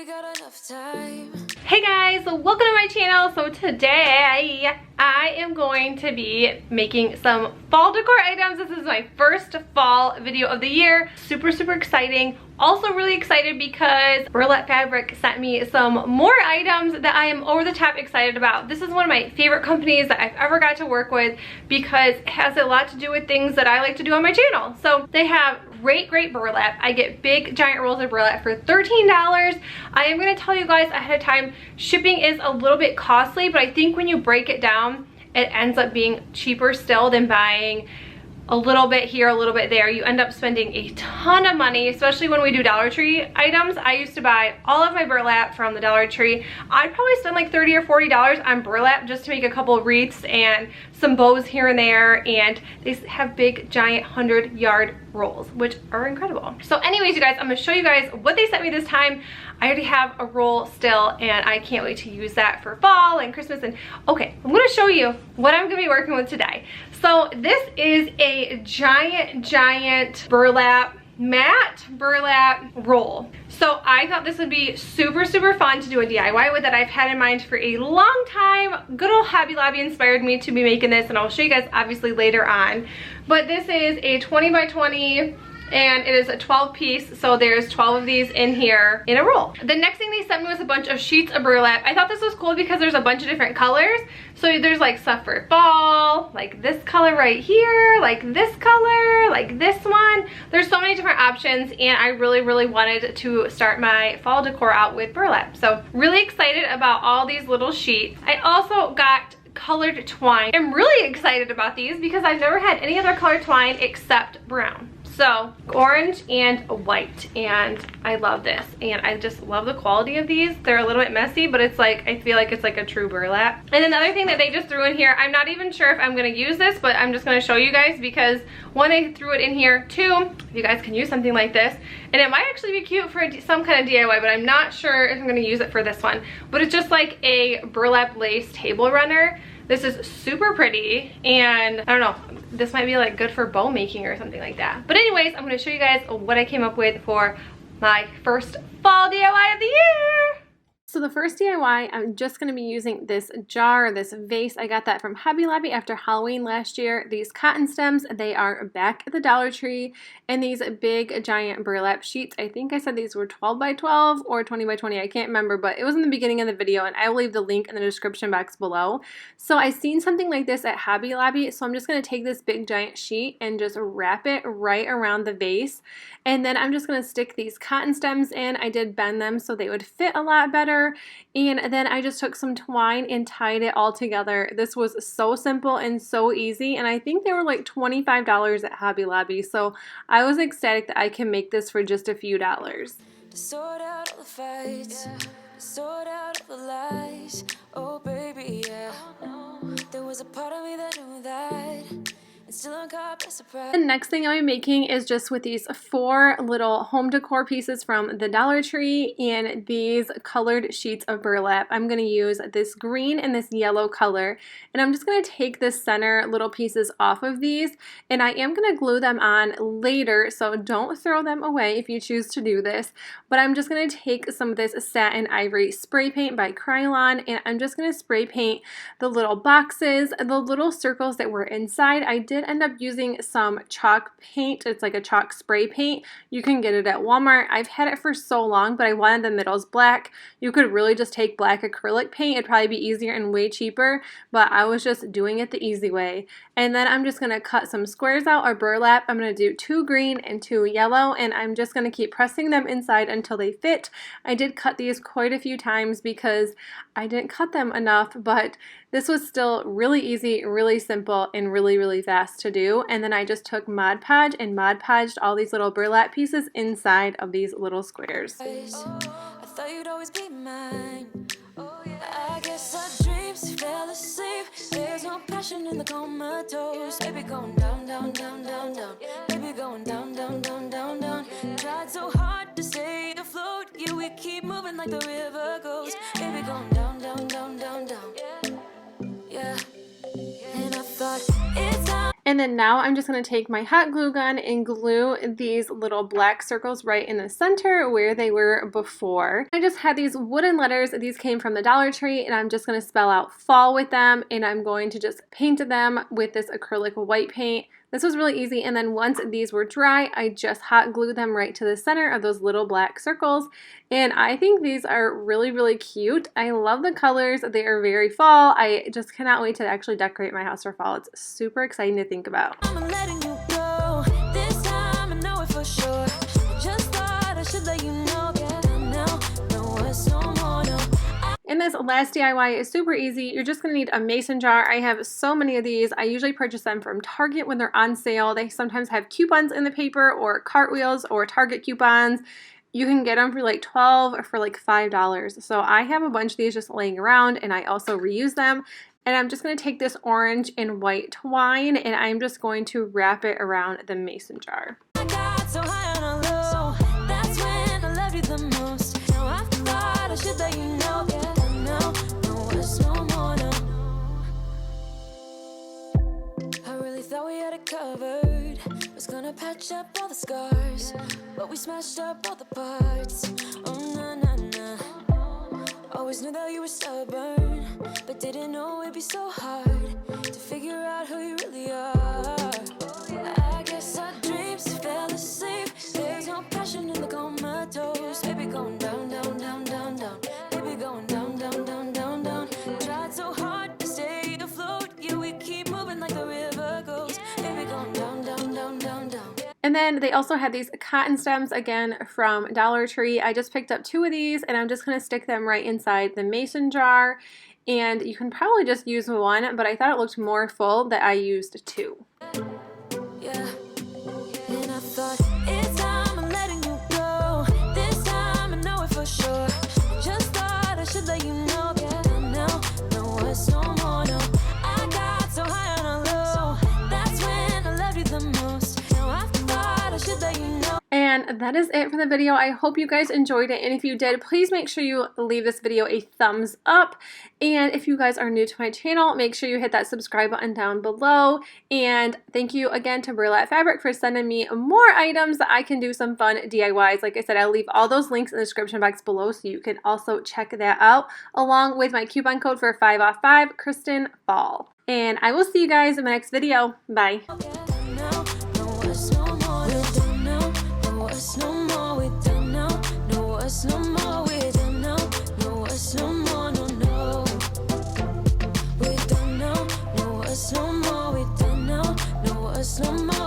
got enough time. Hey guys, welcome to my channel. So today I am going to be making some fall decor items. This is my first fall video of the year. Super exciting. Also really excited because Burlap Fabric sent me some more items that I am over the top excited about. This is one of my favorite companies that I've ever got to work with because it has a lot to do with things that I like to do on my channel. So they have great burlap. I get big giant rolls of burlap for $13. I am going to tell you guys ahead of time, shipping is a little bit costly, but I think when you break it down, it ends up being cheaper still than buying a little bit here, a little bit there. You end up spending a ton of money, especially when we do Dollar Tree items. I used to buy all of my burlap from the Dollar Tree. I'd probably spend like $30 or $40 on burlap just to make a couple of wreaths and some bows here and there, and they have big giant 100-yard rolls, which are incredible. So anyways, you guys, I'm gonna show you guys what they sent me this time. I already have a roll still, and I can't wait to use that for fall and Christmas. And okay, I'm gonna show you what I'm gonna be working with today. So this is a giant burlap, matte burlap roll. So I thought this would be super fun to do a DIY with that I've had in mind for a long time. Good old Hobby Lobby inspired me to be making this, and I'll show you guys obviously later on. But this is a 20 by 20 and it is a 12 piece, so there's 12 of these in here in a roll. The next thing they sent me was a bunch of sheets of burlap. I thought this was cool because there's a bunch of different colors. So there's like stuff for fall, like this color right here, like this color, like this one. There's so many different options, and I really wanted to start my fall decor out with burlap. So really excited about all these little sheets. I also got colored twine. I'm really excited about these because I've never had any other colored twine except brown. So orange and white, and I love this, and I just love the quality of these. They're a little bit messy, but it's like, I feel like it's like a true burlap. And another thing that they just threw in here, I'm not even sure if I'm gonna use this, but I'm just gonna show you guys because one, they threw it in here, two, you guys can use something like this, and it might actually be cute for some kind of DIY, but I'm not sure if I'm gonna use it for this one. But it's just like a burlap lace table runner. This is super pretty, and I don't know, this might be like good for bow making or something like that. But anyways, I'm gonna show you guys what I came up with for my first fall DIY of the year. So the first DIY, I'm just going to be using this jar, this vase. I got that from Hobby Lobby after Halloween last year. These cotton stems, they are back at the Dollar Tree. And these big giant burlap sheets, I think I said these were 12 by 12 or 20 by 20, I can't remember, but it was in the beginning of the video, and I will leave the link in the description box below. So I seen something like this at Hobby Lobby, so I'm just going to take this big giant sheet and just wrap it right around the vase. And then I'm just going to stick these cotton stems in. I did bend them so they would fit a lot better. And then I just took some twine and tied it all together. This was so simple and so easy, and I think they were like $25 at Hobby Lobby. So I was ecstatic that I can make this for just a few dollars. To sort out all the fights, to sort out all the lies. Oh baby, yeah. There was a part of me that knew that. The next thing I'm making is just with these 4 little home decor pieces from the Dollar Tree and these colored sheets of burlap. I'm going to use this green and this yellow color, and I'm just going to take the center little pieces off of these, and I am going to glue them on later, so don't throw them away if you choose to do this. But I'm just going to take some of this satin ivory spray paint by Krylon, and I'm just going to spray paint the little boxes, the little circles that were inside. I did end up using some chalk paint. It's like a chalk spray paint. You can get it at Walmart. I've had it for so long, but I wanted the middles black. You could really just take black acrylic paint. It'd probably be easier and way cheaper, but I was just doing it the easy way. And then I'm just going to cut some squares out of burlap. I'm going to do 2 green and 2 yellow, and I'm just going to keep pressing them inside until they fit. I did cut these quite a few times because I didn't cut them enough, but this was still really easy, really simple, and really fast to do. And then I just took Mod Podge and Mod Podged all these little burlap pieces inside of these little squares. I thought you'd always be mine. I guess our dreams fell asleep. There's no passion in the comatose. Baby going down. Baby going down. Tried so hard to stay afloat. Yeah, we keep moving like the river goes. Baby going down. Yeah. And I thought it's time. And then now I'm just going to take my hot glue gun and glue these little black circles right in the center where they were before. I just had these wooden letters. These came from the Dollar Tree, and I'm just going to spell out fall with them, and I'm going to just paint them with this acrylic white paint. This was really easy, and then once these were dry, I just hot glued them right to the center of those little black circles, and I think these are really, really cute. I love the colors. They are very fall. I just cannot wait to actually decorate my house for fall. It's super exciting to think about. I'm letting you go. This time I know it for sure. Just thought I should let you know. Yeah, no, it's no more, no. And this last DIY is super easy. You're just going to need a mason jar. I have so many of these. I usually purchase them from Target when they're on sale. They sometimes have coupons in the paper or Cartwheels or Target coupons. You can get them for like $12 or for like $5. So I have a bunch of these just laying around, and I also reuse them. And I'm just going to take this orange and white twine, and I'm just going to wrap it around the mason jar. I got so high on a low. That's when I loved you the most. Now I thought I should let you know. Yeah, no, it's no more, no. I really thought we had it covered. Was gonna patch up all the scars, but we smashed up all the parts. Oh, na, na, na. Always knew that you were stubborn, but didn't know it'd be so hard to figure out who you really are. I guess our dreams fell asleep. There's no passion in the comatose. Baby going down, down, down, down, down. Baby going down, down, down, down, down. Tried so hard to stay afloat. Yeah, we keep moving like the river goes. Baby going down, down, down, down, down. And then they also had these cotton stems, again, from Dollar Tree. I just picked up 2 of these, and I'm just going to stick them right inside the mason jar. And you can probably just use 1, but I thought it looked more full that I used 2. Yeah, and I thought it's time I'm letting you go. This time I know it for sure. Just thought I should let you know. Yeah, no, it's no more, no. I got so high on a low. That's when I loved you the most. Now I thought I should let you know. And that is it for the video. I hope you guys enjoyed it, and if you did, please make sure you leave this video a thumbs up. And if you guys are new to my channel, make sure you hit that subscribe button down below. And thank you again to Burlap Fabric for sending me more items that I can do some fun DIYs. Like I said, I'll leave all those links in the description box below, so you can also check that out, along with my coupon code for 5 off 5, KRISTINFALL. And I will see you guys in the next video. Bye. No more, we don't know. No, it's no more, we don't know. No, it's no more, no, no. We don't know. No, it's no more, we don't know. No, it's no more.